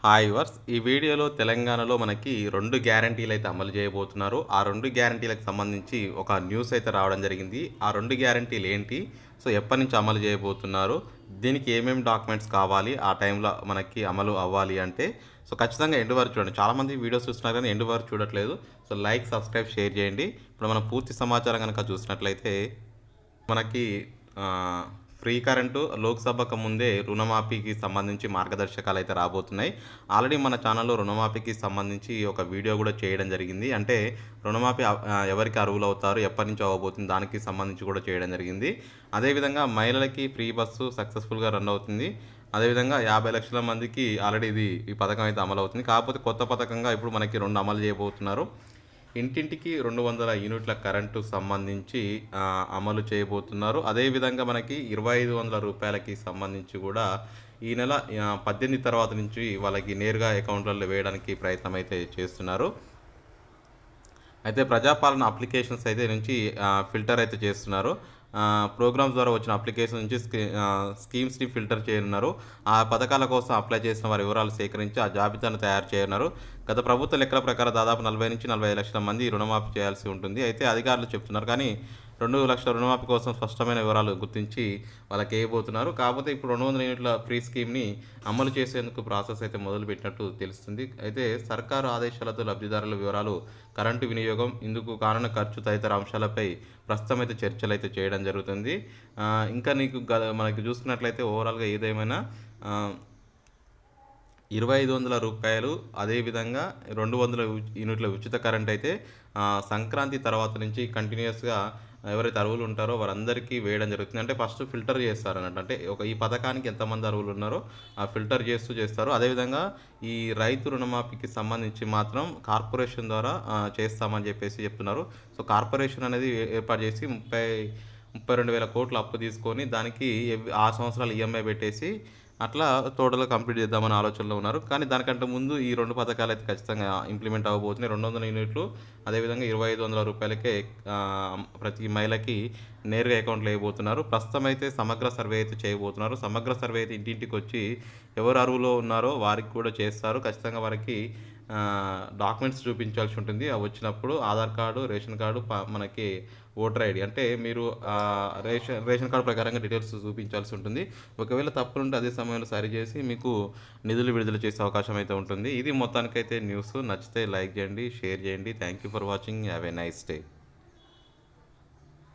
Hi verse ఈ వీడియోలో తెలంగాణలో మనకి 2 గ్యారంటీలు అయితే అమలు చేయబోతున్నారు. ఆ 2 గ్యారంటీలకు సంబంధించి ఒక న్యూస్ అయితే రావడం జరిగింది. ఆ 2 గ్యారంటీలు ఏంటి? సో ఎప్పటినుంచి అమలు చేయబోతున్నారు? దీనికి ఏమేమి డాక్యుమెంట్స్ కావాలి? ఆ టైంలో మనకి అమలు అవ్వాలి అంటే సో ఖచ్చితంగా ఎండ్ వరకు చూడండి. చాలామంది వీడియోస్ చూస్తున్నారు కానీ ఎండ్ వరకు చూడట్లేదు. సో లైక్, సబ్స్క్రైబ్, షేర్ చేయండి. ఇప్పుడు మనం పూర్తి సమాచారం కనుక చూసినట్లయితే మనకి ఫ్రీ కరెంటు లోక్సభకు ముందే రుణమాఫీకి సంబంధించి మార్గదర్శకాలు అయితే రాబోతున్నాయి. ఆల్రెడీ మన ఛానల్లో రుణమాఫీకి సంబంధించి ఒక వీడియో కూడా చేయడం జరిగింది. అంటే రుణమాఫీ ఎవరికి అర్హులవుతారు, ఎప్పటి నుంచి అవ్వబోతుంది దానికి సంబంధించి కూడా చేయడం జరిగింది. అదేవిధంగా మహిళలకి ఫ్రీ బస్సు సక్సెస్ఫుల్గా రన్ అవుతుంది. అదేవిధంగా 50 లక్షల మందికి ఆల్రెడీ ఈ పథకం అయితే అమలవుతుంది. కాకపోతే కొత్త పథకంగా ఇప్పుడు మనకి 2 అమలు చేయబోతున్నారు. ఇంటింటికి 200 యూనిట్ల కరెంటు సంబంధించి అమలు చేయబోతున్నారు. అదేవిధంగా మనకి రూ. 2,500 సంబంధించి కూడా ఈ నెల 18 తర్వాత నుంచి వాళ్ళకి నేరుగా అకౌంట్లలో వేయడానికి ప్రయత్నం అయితే చేస్తున్నారు. అయితే ప్రజాపాలన అప్లికేషన్స్ అయితే నుంచి ఫిల్టర్ అయితే చేస్తున్నారు. ప్రోగ్రామ్స్ ద్వారా వచ్చిన అప్లికేషన్ నుంచి స్కీమ్స్ని ఫిల్టర్ చేయనున్నారు. ఆ పథకాల కోసం అప్లై చేసిన వారి వివరాలు సేకరించి ఆ జాబితాను తయారు చేయనున్నారు. గత ప్రభుత్వ లెక్కల ప్రకారం దాదాపు 40-45 లక్షల మంది రుణమాఫీ చేయాల్సి ఉంటుంది. అయితే అధికారులు చెప్తున్నారు కానీ 2 లక్షల రుణమాఫీ కోసం స్పష్టమైన వివరాలు గుర్తించి వాళ్ళకి వేయబోతున్నారు. కాకపోతే ఇప్పుడు 200 యూనిట్ల ఫ్రీ స్కీమ్ని అమలు చేసేందుకు ప్రాసెస్ అయితే మొదలుపెట్టినట్టు తెలుస్తుంది. అయితే సర్కారు ఆదేశాలతో లబ్ధిదారుల వివరాలు, కరెంటు వినియోగం, ఇందుకు కానున్న ఖర్చు తదితర అంశాలపై ప్రస్తుతం అయితే చర్చలు అయితే చేయడం జరుగుతుంది. ఇంకా మనకి చూసుకున్నట్లయితే ఓవరాల్గా ఏదేమైనా రూ. 2,500 అదేవిధంగా 200 యూనిట్ల ఉచిత కరెంట్ అయితే సంక్రాంతి తర్వాత నుంచి కంటిన్యూస్గా ఎవరైతే అర్హులు ఉంటారో వారందరికీ వేయడం జరుగుతుంది. అంటే ఫస్ట్ ఫిల్టర్ చేస్తారన్నట్టు. అంటే ఈ పథకానికి ఎంతమంది అర్హులు ఉన్నారో ఆ ఫిల్టర్ చేస్తారు. అదేవిధంగా ఈ రైతు రుణమాఫీకి సంబంధించి మాత్రం కార్పొరేషన్ ద్వారా చేస్తామని చెప్పేసి చెప్తున్నారు. సో కార్పొరేషన్ అనేది ఏర్పాటు చేసి 32,000 కోట్ల అప్పు తీసుకొని దానికి ఆ సంవత్సరాలు ఈఎంఐ పెట్టేసి అట్లా టోటల్‌గా కంప్లీట్ చేద్దామని ఆలోచనలో ఉన్నారు. కానీ దానికంటే ముందు ఈ 2 పథకాలు అయితే ఖచ్చితంగా ఇంప్లిమెంట్ అవ్వబోతున్నాయి. 200 యూనిట్లు అదేవిధంగా రూ. 2,500కే ప్రతి మహిళకి నేరుగా అకౌంట్‌లో వేయబోతున్నారు. ప్రస్తుతం అయితే సమగ్ర సర్వే అయితే చేయబోతున్నారు. సమగ్ర సర్వే అయితే ఇంటింటికొచ్చి ఎవరు అర్హులో ఉన్నారో వారికి కూడా చేస్తారు. ఖచ్చితంగా వారికి డాక్యుమెంట్స్ చూపించాల్సి ఉంటుంది. అవి వచ్చినప్పుడు ఆధార్ కార్డు, రేషన్ కార్డు, మనకి ఓటర్ ఐడి అంటే మీరు రేషన్ కార్డు ప్రకారంగా డీటెయిల్స్ చూపించాల్సి ఉంటుంది. ఒకవేళ తప్పులుంటే అదే సమయంలో సరిచేసి మీకు నిధులు విడుదల చేసే అవకాశం అయితే ఉంటుంది. ఇది మొత్తానికైతే న్యూస్. నచ్చితే లైక్ చేయండి, షేర్ చేయండి. Thank you for watching. Have a nice day.